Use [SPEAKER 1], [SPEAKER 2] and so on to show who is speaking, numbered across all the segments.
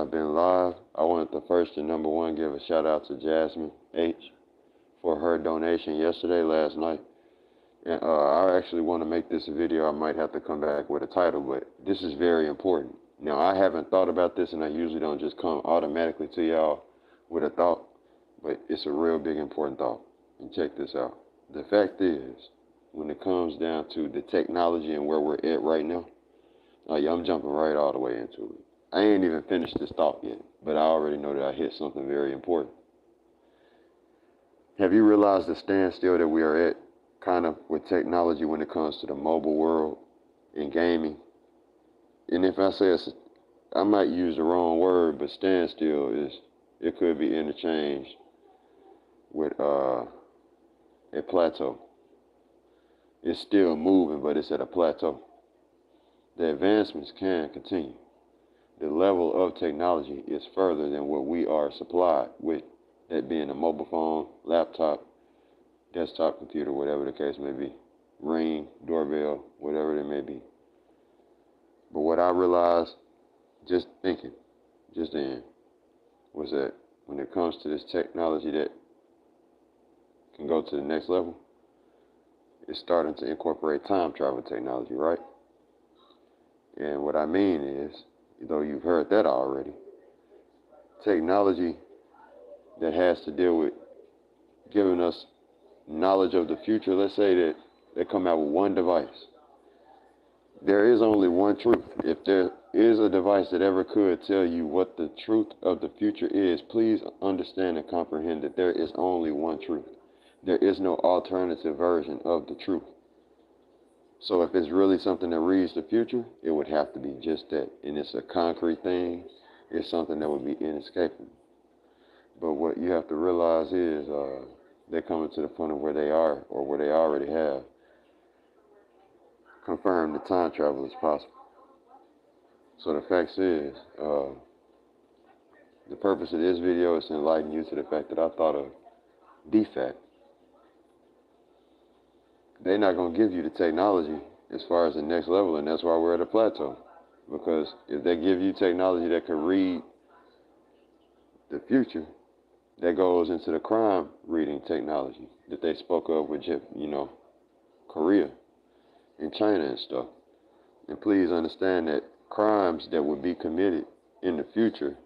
[SPEAKER 1] I've been live. I wanted to first and number one give a shout out to Jasmine H for her donation yesterday, last night. And I actually want to make this a video. I might have to come back with a title, but this is very important. Now, I haven't thought about this, and I usually don't just come automatically to y'all with a thought, but it's a real big important thought. And check this out. The fact is, when it comes down to the technology and where we're at right now, yeah, I'm jumping right all the way into it. I ain't even finished this thought yet, but I already know that I hit something very important. Have you realized the standstill that we are at kind of with technology when it comes to the mobile world and gaming? And if I say I might use the wrong word, but standstill it could be interchanged with a plateau. It's still moving, but it's at a plateau. The advancements can continue. The level of technology is further than what we are supplied with, that being a mobile phone, laptop, desktop computer, whatever the case may be, ring, doorbell, whatever it may be. But what I realized, just thinking, just then, was that when it comes to this technology that can go to the next level, it's starting to incorporate time travel technology, right? And what I mean is, though you've heard that already, technology that has to deal with giving us knowledge of the future. Let's say that they come out with one device. There is only one truth. If there is a device that ever could tell you what the truth of the future is, please understand and comprehend that there is only one truth. There is no alternative version of the truth. So if it's really something that reads the future, it would have to be just that. And it's a concrete thing. It's something that would be inescapable. But what you have to realize is they're coming to the point of where they are, or where they already have confirmed that time travel is possible. So the fact is, the purpose of this video is to enlighten you to the fact that I thought of the fact. They're not going to give you the technology as far as the next level, and that's why we're at a plateau. Because if they give you technology that can read the future, that goes into the crime reading technology that they spoke of with, Korea and China and stuff. And please understand that crimes that would be committed in the future,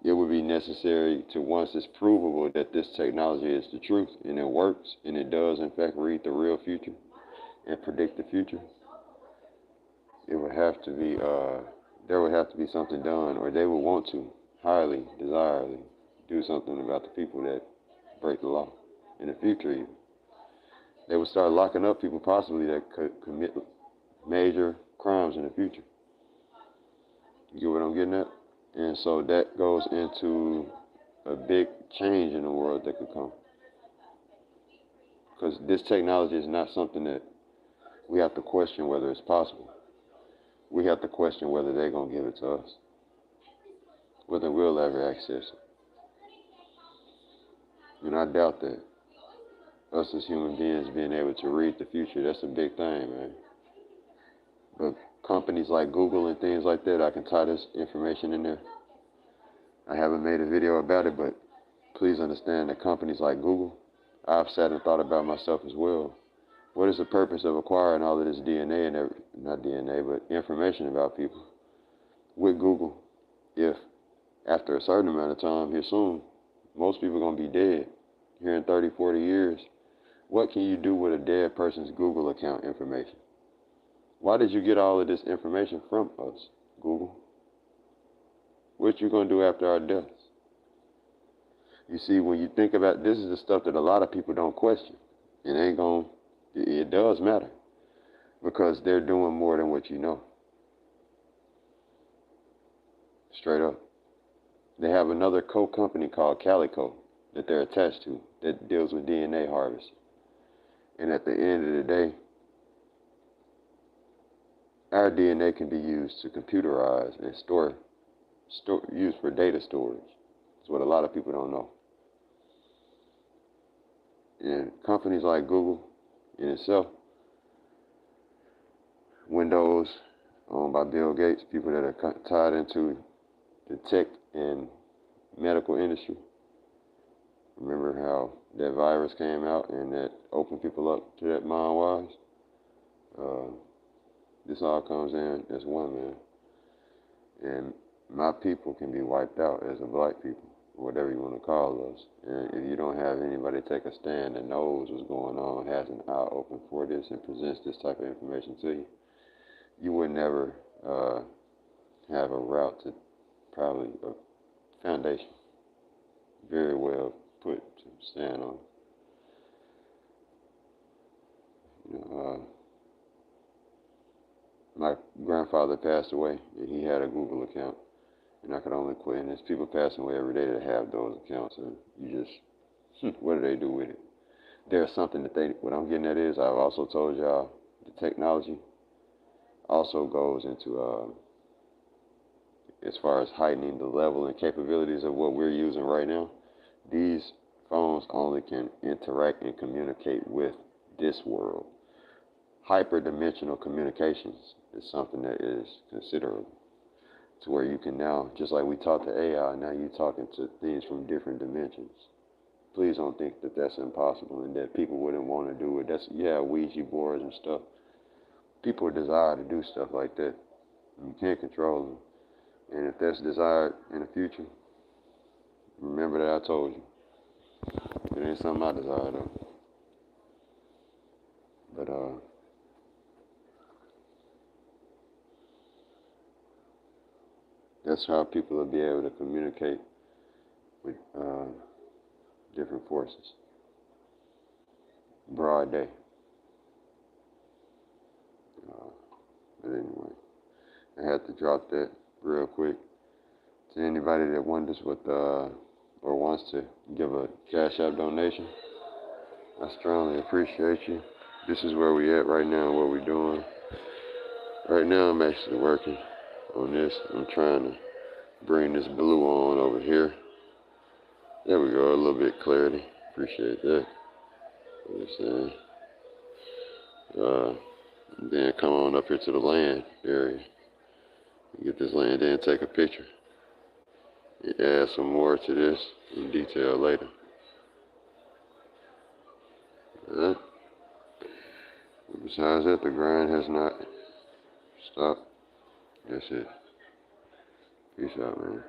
[SPEAKER 1] it would be necessary to, once it's provable that this technology is the truth and it works and it does in fact read the real future and predict the future, it would have to be, there would have to be something done, or they would want to highly, desirably do something about the people that break the law in the future even. They would start locking up people possibly that could commit major crimes in the future. You get what I'm getting at? And so that goes into a big change in the world that could come. Because this technology is not something that we have to question whether it's possible. We have to question whether they're going to give it to us, whether we'll ever access it. And I doubt that. Us as human beings being able to read the future, that's a big thing, man. But companies like Google and things like that, I can tie this information in there. I haven't made a video about it, but please understand that companies like Google, I've sat and thought about myself as well. What is the purpose of acquiring all of this DNA and not DNA, but information about people with Google if after a certain amount of time here soon, most people are going to be dead here in 30, 40 years? What can you do with a dead person's Google account information? Why did you get all of this information from us, Google? What you going to do after our deaths? You see, when you think about this, is the stuff that a lot of people don't question. It does matter, because they're doing more than what you know. Straight up. They have another company called Calico that they're attached to that deals with DNA harvesting. And at the end of the day, our DNA can be used to computerize and used for data storage. That's what a lot of people don't know. And companies like Google in itself, Windows, owned by Bill Gates, people that are tied into the tech in medical industry. Remember how that virus came out and that opened people up to that mind-wise? This all comes in as one, man. And my people can be wiped out as a black people, whatever you want to call us. And if you don't have anybody take a stand that knows what's going on, has an eye open for this, and presents this type of information to you, you would never have a route to probably a foundation very well put to stand on. You know, my grandfather passed away, and he had a Google account, and I could only quit. And there's people passing away every day that have those accounts, and you just, what do they do with it? There's something that what I'm getting at is, I've also told y'all, the technology also goes into, as far as heightening the level and capabilities of what we're using right now. These phones only can interact and communicate with this world. Hyperdimensional communications is something that is considerable, to where you can now, just like we talk to AI, now you're talking to things from different dimensions. Please don't think that that's impossible and that people wouldn't want to do it. That's, yeah, Ouija boards and stuff. People desire to do stuff like that. You can't control them. And if that's desired in the future, remember that I told you. It ain't something I desire though. But that's how people will be able to communicate with different forces. Broad day. But anyway, I had to drop that real quick. To anybody that wonders what or wants to give a Cash App donation, I strongly appreciate you. This is where we at right now, what we're doing. Right now I'm actually working on this. I'm trying to bring this blue on over here. There we go, a little bit of clarity. Appreciate that. What I'm saying. Then come on up here to the land area. Get this land in, take a picture. Add some more to this in detail later. Alright. Besides that, the grind has not stopped. That's it. Peace out, man.